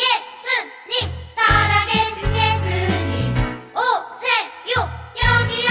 예수님 살아계신 예수님 오세요 여기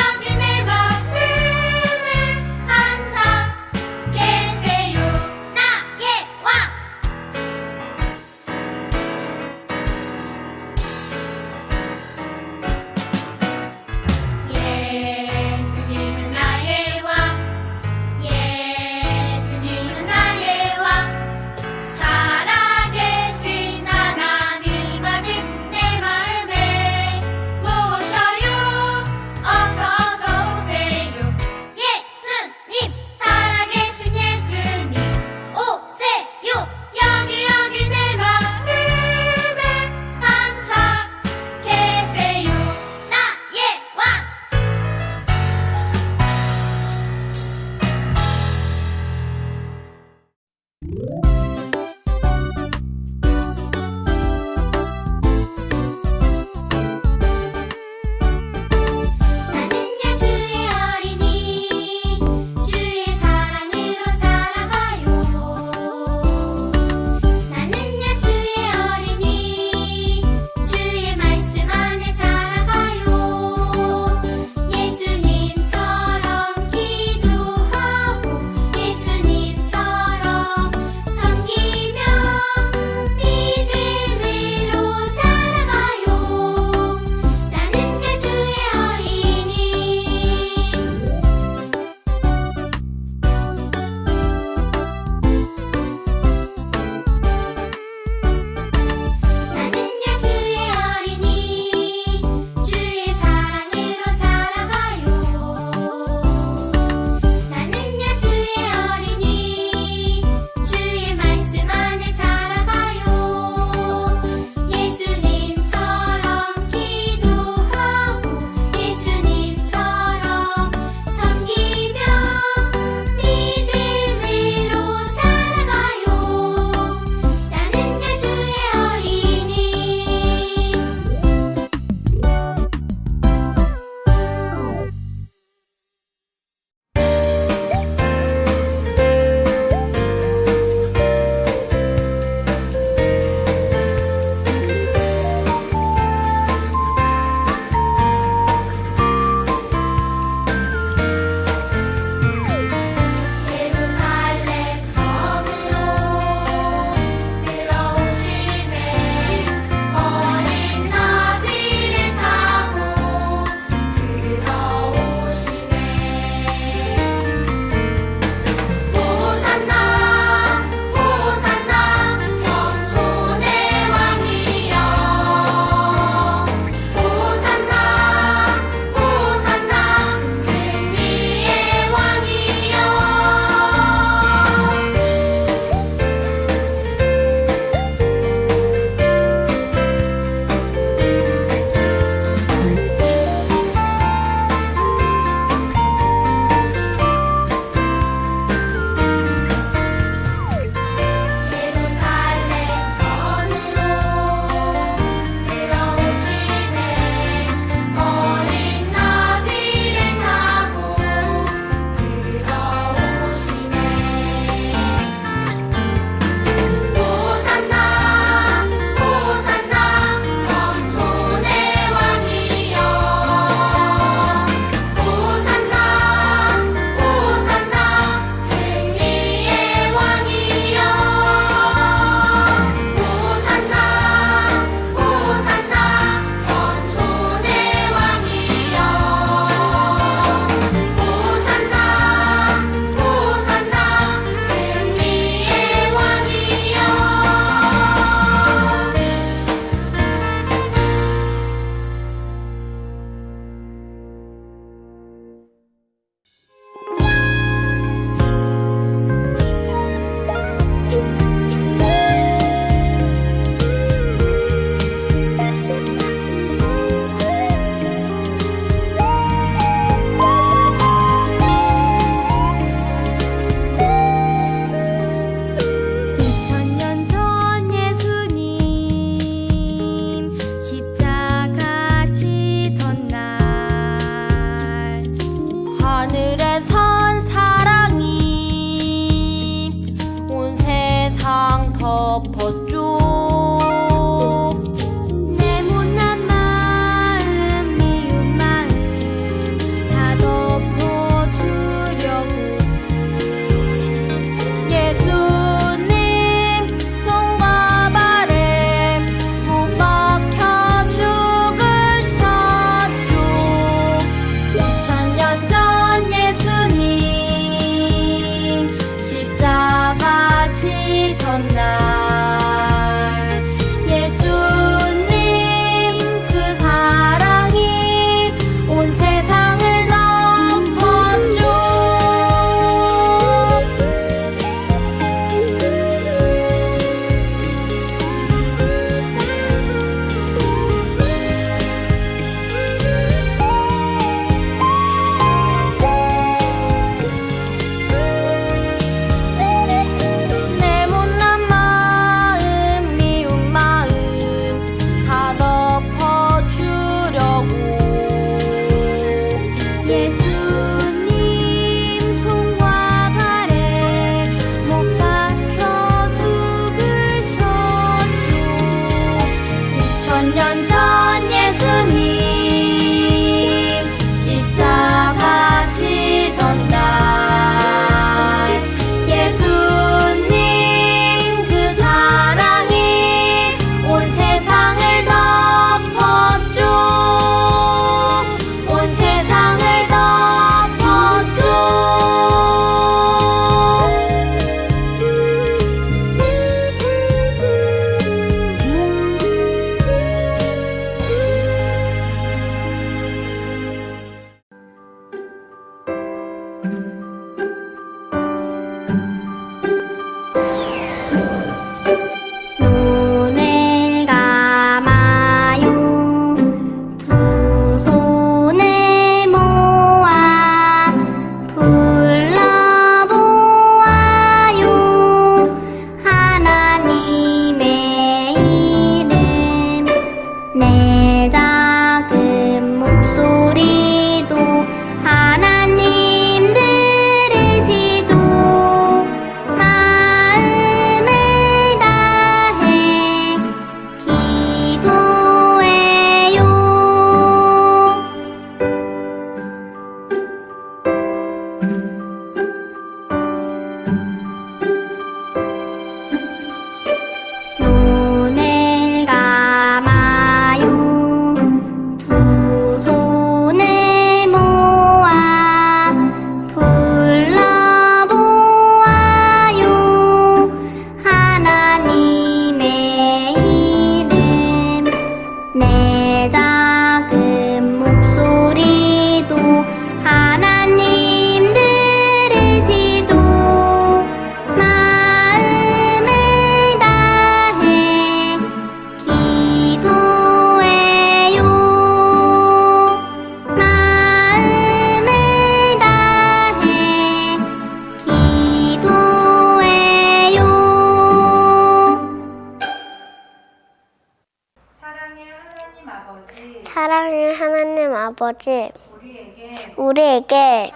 아버지, 우리에게 우리에게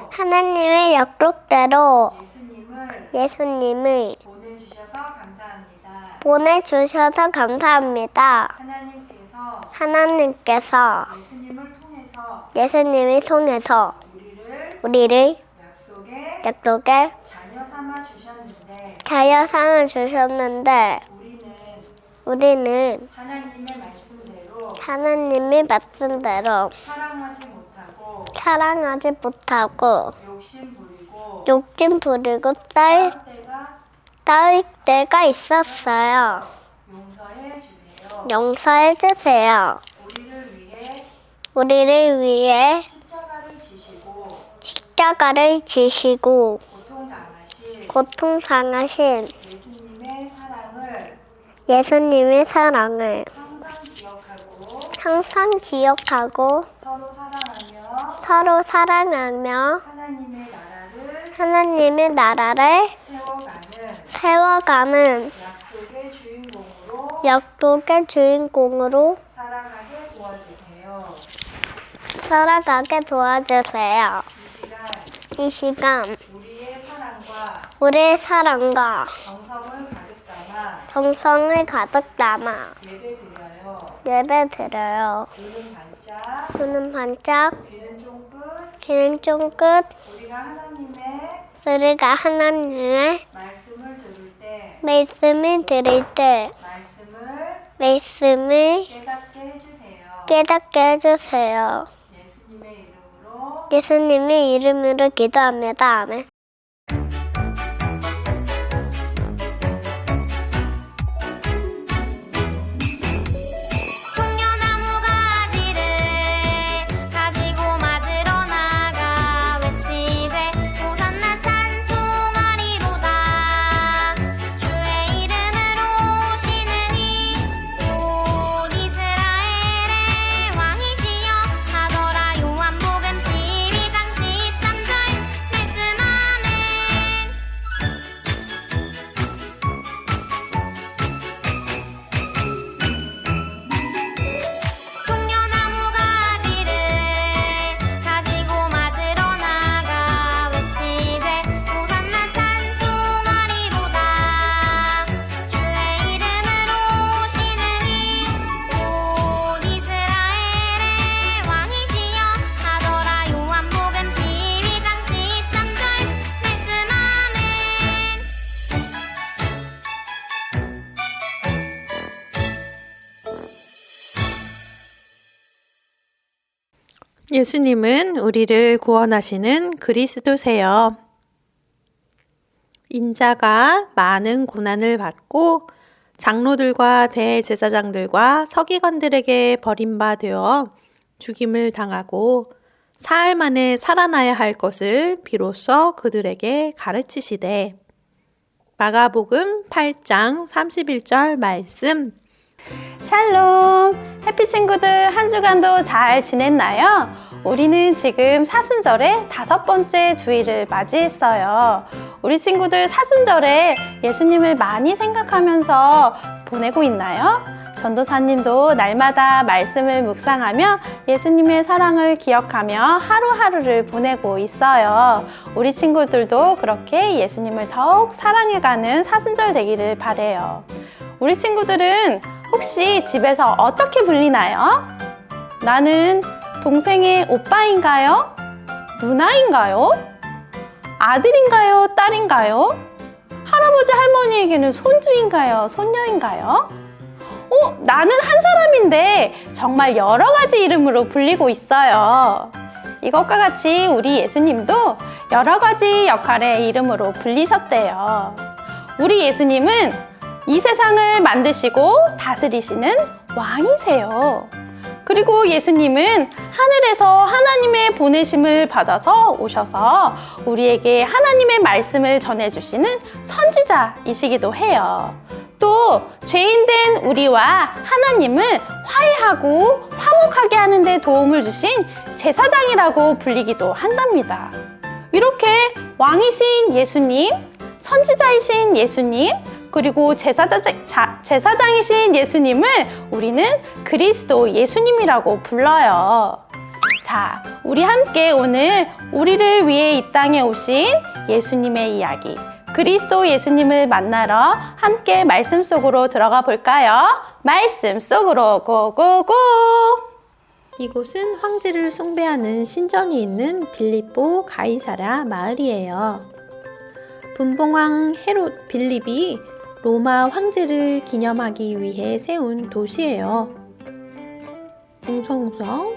하나님의 약속대로 예수님을 예수님을 보내주셔서 감사합니다. 하나님께서 예수님을 통해서 우리를 약속의 자녀 삼아 주셨는데 우리는 하나님의 말씀대로 사랑하지 못하고 욕심 부리고 싸울 때가 있었어요. 용서해 주세요. 우리를 위해 십자가를 지시고 고통당하신 예수님의 사랑을 항상 기억하고 서로 사랑하며 하나님의 나라를 세워가는 약속의 주인공으로 살아가게 도와주세요. 이 시간 우리의 사랑과 정성을 가득 담아 예배드려요. 눈은 반짝, 귀는 쫑긋. 우리가 하나님의 말씀을 들을 때 말씀을 깨닫게 해주세요. 예수님의 이름으로 기도합니다. 아멘. 종려나무 가지를 가지고 맞으러 나가 외치되 호산나 찬송하리로다. 주의 이름으로 오시는 이 온 이스라엘의 왕이시여 하더라. 요한복음 12장 13절 말씀. 아멘. 종려나무 가지를 가지고 맞으러 나가 외치되 호산나 찬송하리로다. 주의 이름으로 오시는 이 온 이스라엘의 왕이시여 하더라. 요한복음 12장 13절 말씀. 아멘. 예수님은 우리를 구원하시는 그리스도세요. 인자가 많은 고난을 받고 장로들과 대제사장들과 서기관들에게 버림받아 죽임을 당하고 사흘 만에 살아나야 할 것을 비로소 그들에게 가르치시되 마가복음 8장 31절 말씀. 샬롬! 해피 친구들 한 주간도 잘 지냈나요? 우리는 지금 사순절의 5번째 주일을 맞이했어요. 우리 친구들 사순절에 예수님을 많이 생각하면서 보내고 있나요? 전도사님도 날마다 말씀을 묵상하며 예수님의 사랑을 기억하며 하루하루를 보내고 있어요. 우리 친구들도 그렇게 예수님을 더욱 사랑해가는 사순절 되기를 바래요. 우리 친구들은 혹시 집에서 어떻게 불리나요? 나는 동생의 오빠인가요? 누나인가요? 아들인가요? 딸인가요? 할아버지 할머니에게는 손주인가요? 손녀인가요? 나는 한 사람인데 정말 여러 가지 이름으로 불리고 있어요. 이것과 같이 우리 예수님도 여러 가지 역할의 이름으로 불리셨대요. 우리 예수님은 이 세상을 만드시고 다스리시는 왕이세요. 그리고 예수님은 하늘에서 하나님의 보내심을 받아서 오셔서 우리에게 하나님의 말씀을 전해주시는 선지자이시기도 해요. 또 죄인된 우리와 하나님을 화해하고 화목하게 하는 데 도움을 주신 제사장이라고 불리기도 한답니다. 이렇게 왕이신 예수님, 선지자이신 예수님, 그리고 제사장이신 예수님을 우리는 그리스도 예수님이라고 불러요. 자, 우리 함께 오늘 우리를 위해 이 땅에 오신 예수님의 이야기, 그리스도 예수님을 만나러 함께 말씀 속으로 들어가 볼까요? 말씀 속으로 고고고! 이곳은 황제를 숭배하는 신전이 있는 빌립보 가이사랴 마을이에요. 분봉왕 헤롯 빌립이 로마 황제를 기념하기 위해 세운 도시예요. 웅성웅성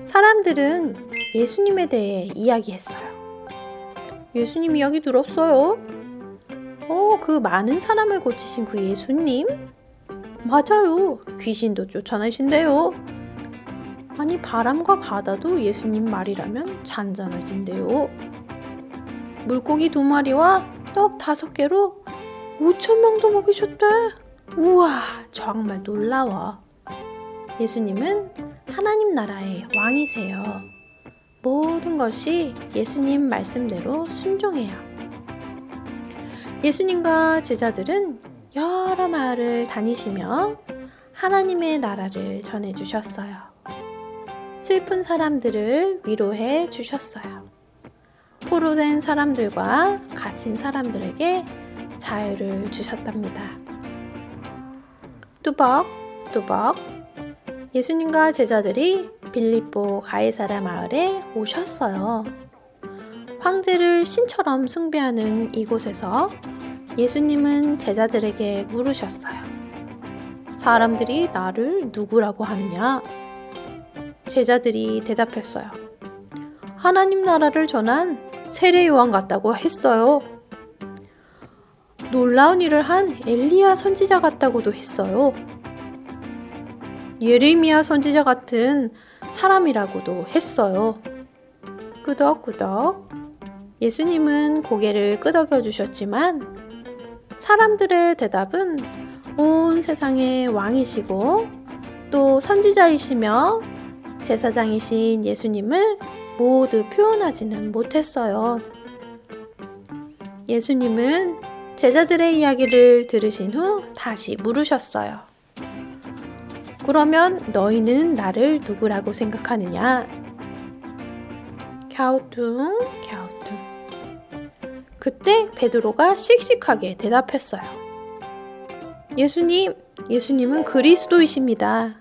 사람들은 예수님에 대해 이야기했어요. 예수님 이야기 들었어요? 그 많은 사람을 고치신 그 예수님? 맞아요. 귀신도 쫓아내신대요. 아니 바람과 바다도 예수님 말이라면 잔잔해진대요. 물고기 2마리와 떡 5개로 5,000명도 먹이셨대. 우와, 정말 놀라워. 예수님은 하나님 나라의 왕이세요. 모든 것이 예수님 말씀대로 순종해요. 예수님과 제자들은 여러 마을을 다니시며 하나님의 나라를 전해주셨어요. 슬픈 사람들을 위로해 주셨어요. 포로된 사람들과 갇힌 사람들에게 자유를 주셨답니다. 뚜벅뚜벅 예수님과 제자들이 빌립보 가이사랴 마을에 오셨어요. 황제를 신처럼 숭배하는 이곳에서 예수님은 제자들에게 물으셨어요. 사람들이 나를 누구라고 하느냐? 제자들이 대답했어요. 하나님 나라를 전한 세례 요한 같다고 했어요. 놀라운 일을 한 엘리야 선지자 같다고도 했어요. 예레미야 선지자 같은 사람이라고도 했어요. 끄덕끄덕. 예수님은 고개를 끄덕여 주셨지만 사람들의 대답은 온 세상의 왕이시고 또 선지자이시며 제사장이신 예수님을 모두 표현하지는 못했어요. 예수님은 제자들의 이야기를 들으신 후 다시 물으셨어요. 그러면 너희는 나를 누구라고 생각하느냐? 갸우뚱 갸우뚱. 그때 베드로가 씩씩하게 대답했어요. 예수님은 그리스도이십니다.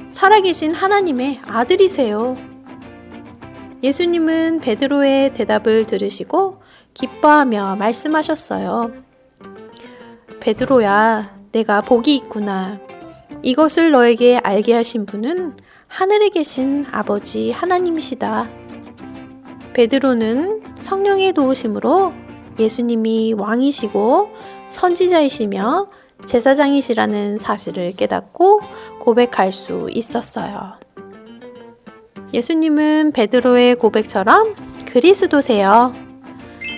살아계신 하나님의 아들이세요. 예수님은 베드로의 대답을 들으시고 기뻐하며 말씀하셨어요. 베드로야, 내가 복이 있구나. 이것을 너에게 알게 하신 분은 하늘에 계신 아버지 하나님이시다. 베드로는 성령의 도우심으로 예수님이 왕이시고 선지자이시며 제사장이시라는 사실을 깨닫고 고백할 수 있었어요. 예수님은 베드로의 고백처럼 그리스도세요.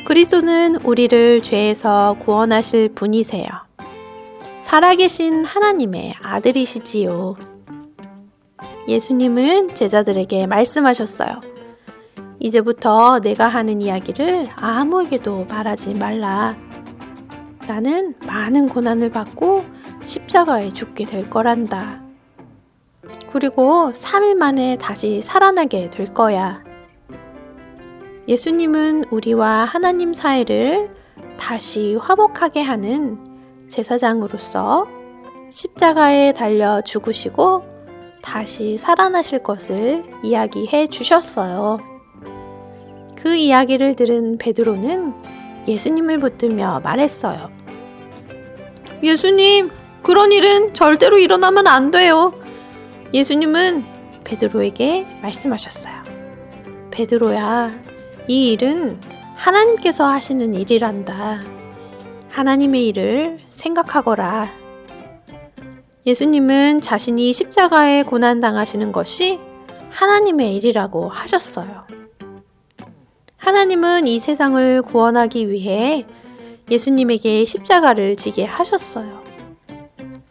그리스도는 우리를 죄에서 구원하실 분이세요. 살아계신 하나님의 아들이시지요. 예수님은 제자들에게 말씀하셨어요. 이제부터 내가 하는 이야기를 아무에게도 말하지 말라. 나는 많은 고난을 받고 십자가에 죽게 될 거란다. 그리고 3일 만에 다시 살아나게 될 거야. 예수님은 우리와 하나님 사이를 다시 화목하게 하는 제사장으로서 십자가에 달려 죽으시고 다시 살아나실 것을 이야기해 주셨어요. 그 이야기를 들은 베드로는 예수님을 붙들며 말했어요. 예수님, 그런 일은 절대로 일어나면 안 돼요. 예수님은 베드로에게 말씀하셨어요. 베드로야, 이 일은 하나님께서 하시는 일이란다. 하나님의 일을 생각하거라. 예수님은 자신이 십자가에 고난당하시는 것이 하나님의 일이라고 하셨어요. 하나님은 이 세상을 구원하기 위해 예수님에게 십자가를 지게 하셨어요.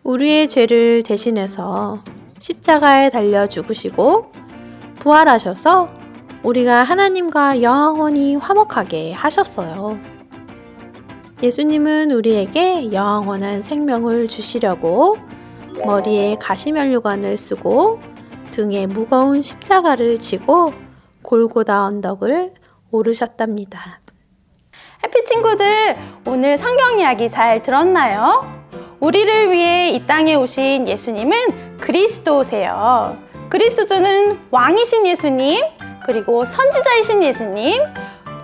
우리의 죄를 대신해서 십자가에 달려 죽으시고 부활하셔서 우리가 하나님과 영원히 화목하게 하셨어요. 예수님은 우리에게 영원한 생명을 주시려고 머리에 가시면류관을 쓰고 등에 무거운 십자가를 지고 골고다 언덕을 오르셨답니다. 해피 친구들, 오늘 성경 이야기 잘 들었나요? 우리를 위해 이 땅에 오신 예수님은 그리스도세요. 그리스도는 왕이신 예수님, 그리고 선지자이신 예수님,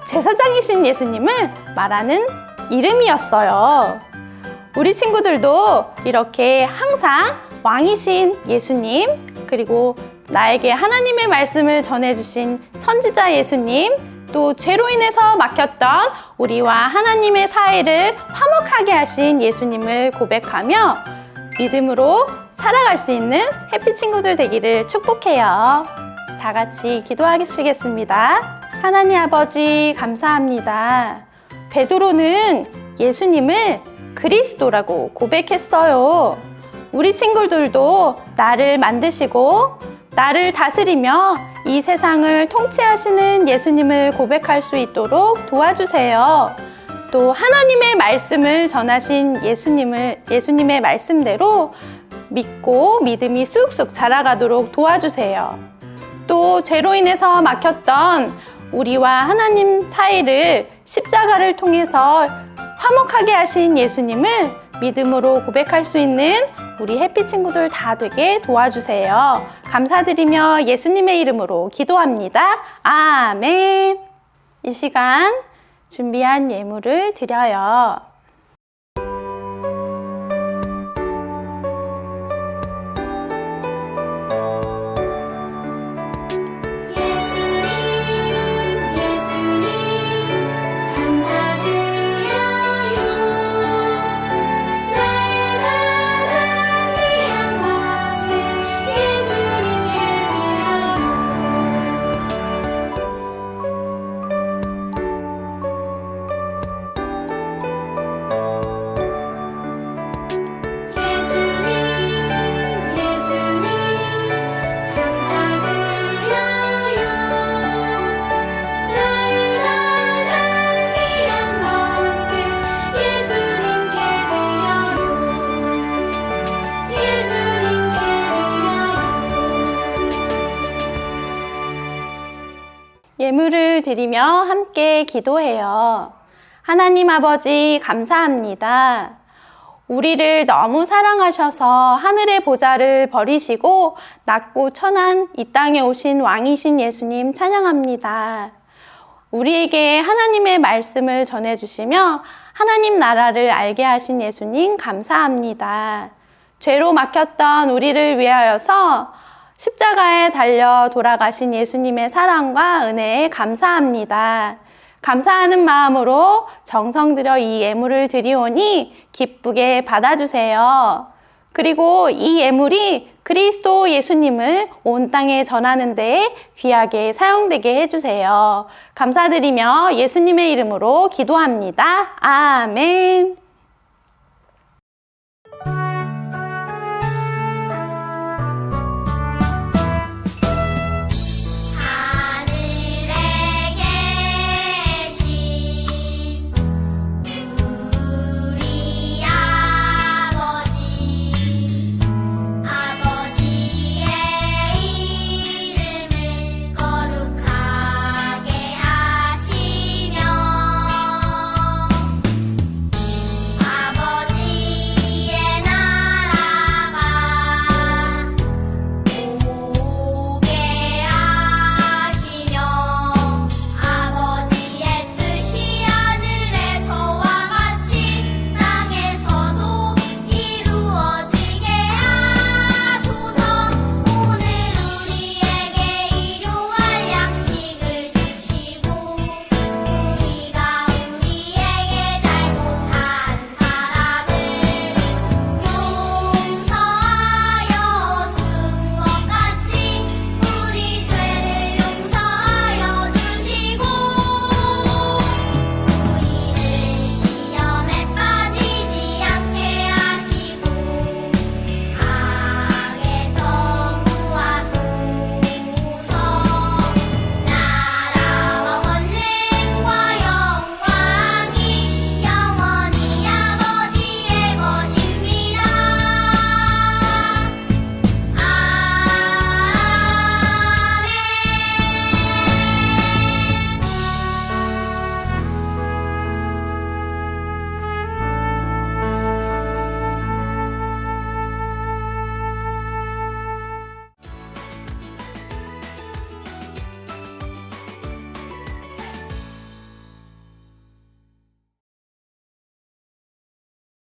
제사장이신 예수님을 말하는 이름이었어요. 우리 친구들도 이렇게 항상 왕이신 예수님, 그리고 나에게 하나님의 말씀을 전해주신 선지자 예수님, 또 죄로 인해서 막혔던 우리와 하나님의 사이를 화목하게 하신 예수님을 고백하며 믿음으로 살아갈 수 있는 해피 친구들 되기를 축복해요. 다 같이 기도하시겠습니다. 하나님 아버지 감사합니다. 베드로는 예수님을 그리스도라고 고백했어요. 우리 친구들도 나를 만드시고 나를 다스리며 이 세상을 통치하시는 예수님을 고백할 수 있도록 도와주세요. 또 하나님의 말씀을 전하신 예수님의 말씀대로 믿고 믿음이 쑥쑥 자라가도록 도와주세요. 또 죄로 인해서 막혔던 우리와 하나님 사이를 십자가를 통해서 화목하게 하신 예수님을 믿음으로 고백할 수 있는 우리 해피 친구들 다 되게 도와주세요. 감사드리며 예수님의 이름으로 기도합니다. 아멘. 이 시간 준비한 예물을 드려요. 예물을 드리며 함께 기도해요. 하나님 아버지 감사합니다. 우리를 너무 사랑하셔서 하늘의 보좌를 버리시고 낮고 천한 이 땅에 오신 왕이신 예수님 찬양합니다. 우리에게 하나님의 말씀을 전해주시며 하나님 나라를 알게 하신 예수님 감사합니다. 죄로 막혔던 우리를 위하여서 십자가에 달려 돌아가신 예수님의 사랑과 은혜에 감사합니다. 감사하는 마음으로 정성 들여 이 예물을 드리오니 기쁘게 받아주세요. 그리고 이 예물이 그리스도 예수님을 온 땅에 전하는 데에 귀하게 사용되게 해주세요. 감사드리며 예수님의 이름으로 기도합니다. 아멘.